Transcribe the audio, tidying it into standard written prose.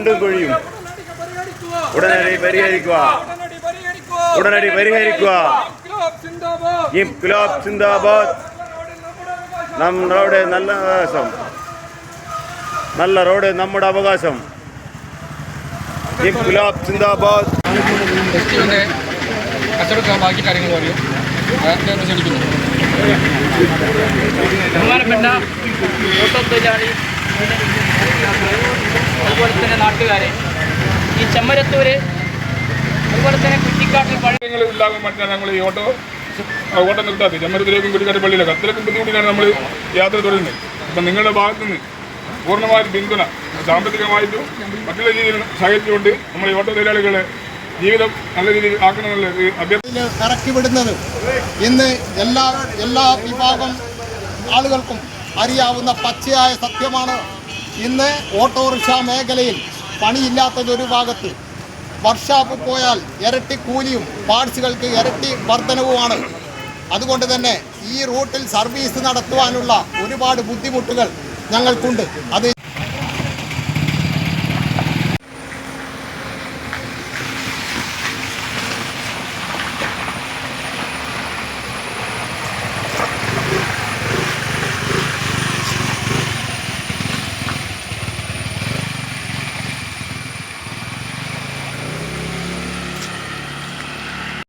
കുണ്ടും കുഴിയും ഉടനടി പരിഹരിക്കുക. ഉടനടി പരിഹരിക്കുക. ഇൻക്ലാബ് സിന്ദാബാദ്. നമ്മുടെ നല്ല അവകാശം. നല്ല റോഡ് നമ്മുടെ അവകാശം. ഇൻക്ലാബ് സിന്ദാബാദ്. കച്ചവടം ബാക്കി കാര്യങ്ങൾ പറയും. ക്ഷണിക്കുന്നു. ബഹുമാനപ്പെട്ട ഓട്ടോ തൊഴിലാളി അതുപോലെ തന്നെ നാട്ടുകാരെ, ഈ ചെമ്മരത്തൂര് അതുപോലെ തന്നെ കുറ്റിക്കാട്ടിൽ പഴയങ്ങൾ ഇല്ലാതെ മറ്റാണ് ഞങ്ങൾ ഈ ഓട്ടോ നിർത്താത്തത്. ചെമ്മരത്തിലേക്കും കുറ്റിക്കാട്ട് പള്ളിയിലേക്ക് അത്രയ്ക്കും ബുദ്ധിമുട്ടിലാണ് നമ്മൾ യാത്ര തുടരുന്നത്. അപ്പം നിങ്ങളുടെ ഭാഗത്തു നിന്ന് പൂർണ്ണമായും പിന്തുണ സാമ്പത്തികമായിട്ടും മറ്റുള്ള രീതിയിൽ സഹകരിച്ചുകൊണ്ട് നമ്മൾ ഈ ഓട്ടോ തൊഴിലാളികളെ ജീവിതം നല്ല രീതിയിൽ ആക്കണമെന്നുള്ള അഭ്യർത്ഥന ഇറക്കി വിടുന്നത് ഇന്ന് എല്ലാ വിഭാഗം ആളുകൾക്കും അറിയാവുന്ന പച്ചയായ സത്യമാണ്. ഇന്ന് ഓട്ടോറിക്ഷ മേഖലയിൽ പണിയില്ലാത്തതൊരു ഭാഗത്ത്, വർക്ക്ഷോപ്പ് പോയാൽ ഇരട്ടി കൂലിയും പാർട്സുകൾക്ക് ഇരട്ടി വർധനവുമാണ്. അതുകൊണ്ട് തന്നെ ഈ റൂട്ടിൽ സർവീസ് നടത്തുവാനുള്ള ഒരുപാട് ബുദ്ധിമുട്ടുകൾ ഞങ്ങൾക്കുണ്ട്. അത്